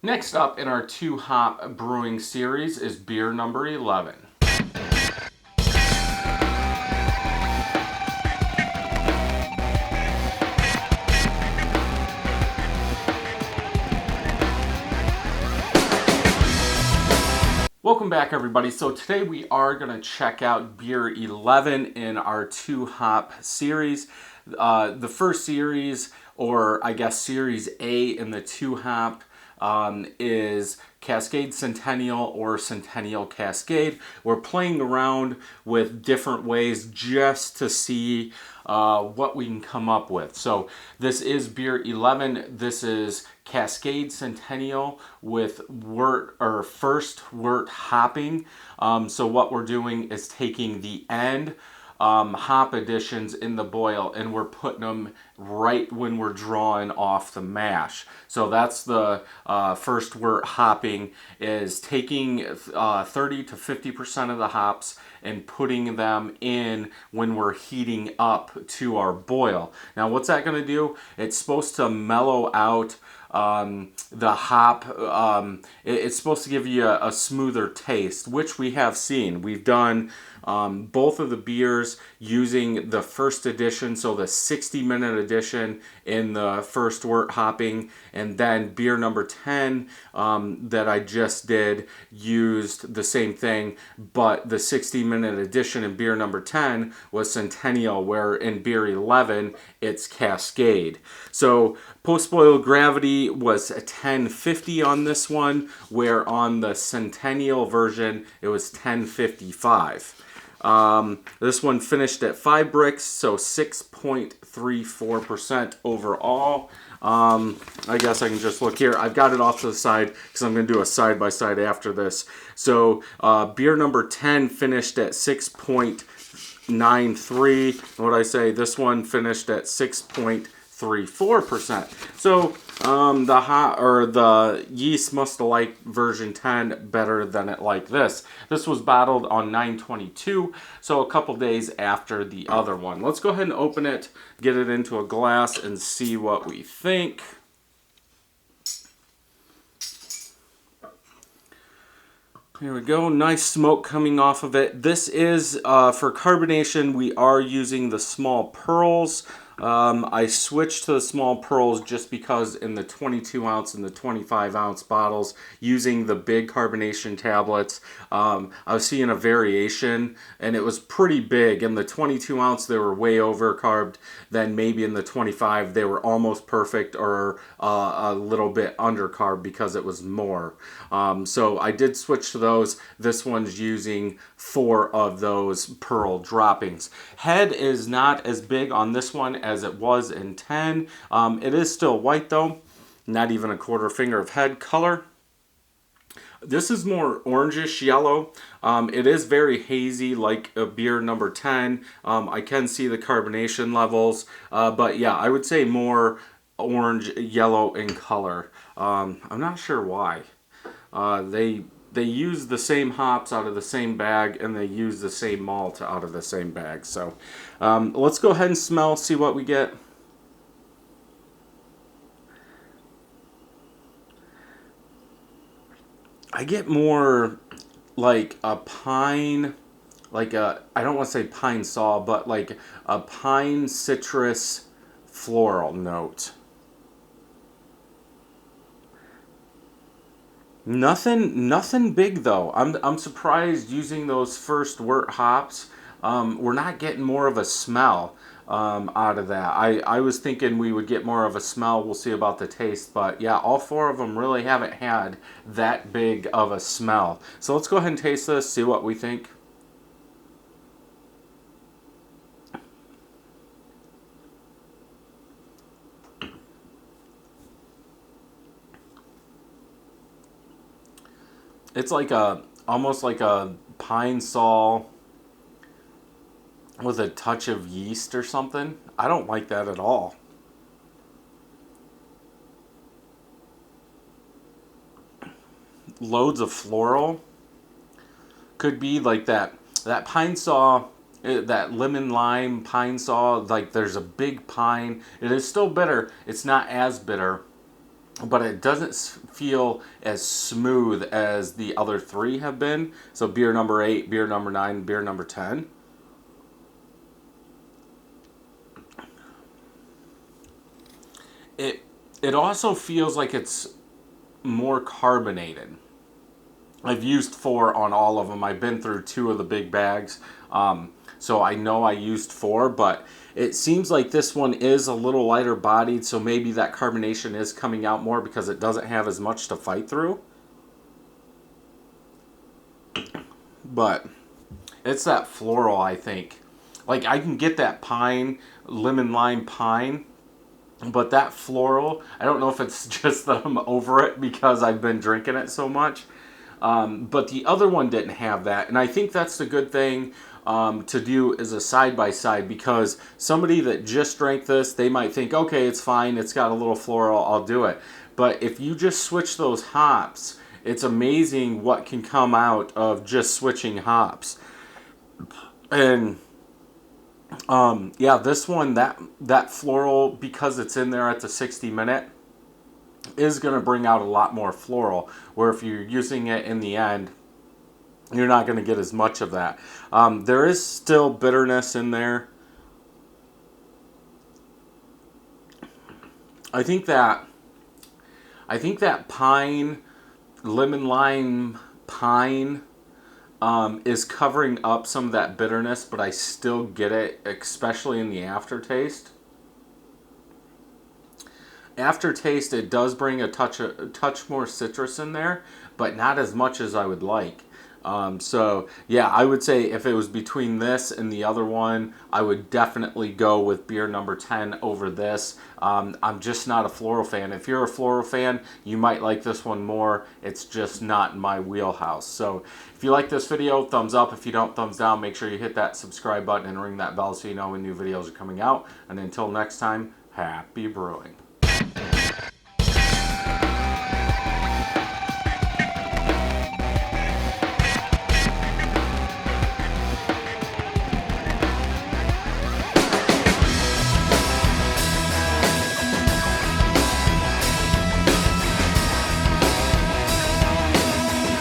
Next up in our 2-hop brewing series is beer number 11. Welcome back, everybody. So today we are going to check out beer 11 in our 2-hop series. The first series, or I guess series A in the 2-hop, is Cascade Centennial or Centennial Cascade. We're playing around with different ways just to see what we can come up with. So this is beer 11. This is Cascade Centennial with wort or first wort hopping. So what we're doing is taking the end hop additions in the boil and we're putting them right when we're drawing off the mash. So that's the first wort hopping, is taking 30 to 50% of the hops and putting them in when we're heating up to our boil. Now what's that going to do? It's supposed to mellow out the hop. It's supposed to give you a smoother taste, which we have seen. We've done both of the beers using the first edition, so the 60-minute edition in the first wort hopping, and then beer number 10 that I just did used the same thing, but the 60-minute edition in beer number 10 was Centennial, where in beer 11 it's Cascade. So post-boil gravity was a 1050 on this one, where on the Centennial version it was 1055. This one finished at 5 bricks, so 6.34% overall. I guess I can just look here. I've got it off to the side because I'm going to do a side-by-side after this. So beer number 10 finished at 6.93. What I say, this one finished at 6.34%. So the yeast must have liked version 10 better than it liked this. This was bottled on 9/22, so a couple days after the other one. Let's go ahead and open it, get it into a glass, and see what we think. Here we go, nice smoke coming off of it. This is, for carbonation, we are using the small pearls. I switched to the small pearls just because in the 22 ounce and the 25 ounce bottles, using the big carbonation tablets, I was seeing a variation, and it was pretty big. In the 22 ounce, they were way over carbed. Then maybe in the 25, they were almost perfect, or a little bit under carb because it was more. So I did switch to those. This one's using 4 of those pearl droppings. Head is not as big on this one as it was in 10. It is still white though, not even a quarter finger of head color. This is more orangish yellow. It is very hazy like a beer number 10. I can see the carbonation levels, but yeah, I would say more orange yellow in color. I'm not sure why. They use the same hops out of the same bag, and they use the same malt out of the same bag. So let's go ahead and smell, see what we get. I get more like a pine, I don't want to say pine saw, but like a pine citrus floral note. Nothing big though. I'm surprised using those first wort hops. We're not getting more of a smell out of that. I was thinking we would get more of a smell. We'll see about the taste, but yeah, all 4 of them really haven't had that big of a smell. So let's go ahead and taste this, see what we think. It's like almost like a pine sol with a touch of yeast or something. I don't like that at all. Loads of floral. Could be like that pine saw, that lemon lime pine saw. Like there's a big pine. It is still bitter. It's not as bitter but it doesn't feel as smooth as the other three have been. So beer number 8, beer number 9, beer number 10. It it also feels like it's more carbonated. I've used 4 on all of them. I've been through 2 of the big bags, so I know I used 4, but it seems like this one is a little lighter bodied, so maybe that carbonation is coming out more because it doesn't have as much to fight through. But it's that floral, I think. Like, I can get that pine, lemon lime pine, but that floral, I don't know if it's just that I'm over it because I've been drinking it so much. But the other one didn't have that. And I think that's the good thing to do as a side-by-side, because somebody that just drank this, they might think, okay, it's fine, it's got a little floral, I'll do it. But if you just switch those hops, it's amazing what can come out of just switching hops. And yeah, this one, that floral, because it's in there at the 60-minute, is going to bring out a lot more floral, where if you're using it in the end, you're not going to get as much of that. There is still bitterness in there. I think that pine, lemon lime pine, is covering up some of that bitterness, but I still get it, especially in the aftertaste. Aftertaste, it does bring a touch more citrus in there, but not as much as I would like. So yeah, I would say if it was between this and the other one, I would definitely go with beer number 10 over this. I'm just not a floral fan. If you're a floral fan, you might like this one more. It's just not in my wheelhouse. So if you like this video, thumbs up. If you don't, thumbs down. Make sure you hit that subscribe button and ring that bell so you know when new videos are coming out. And until next time, happy brewing.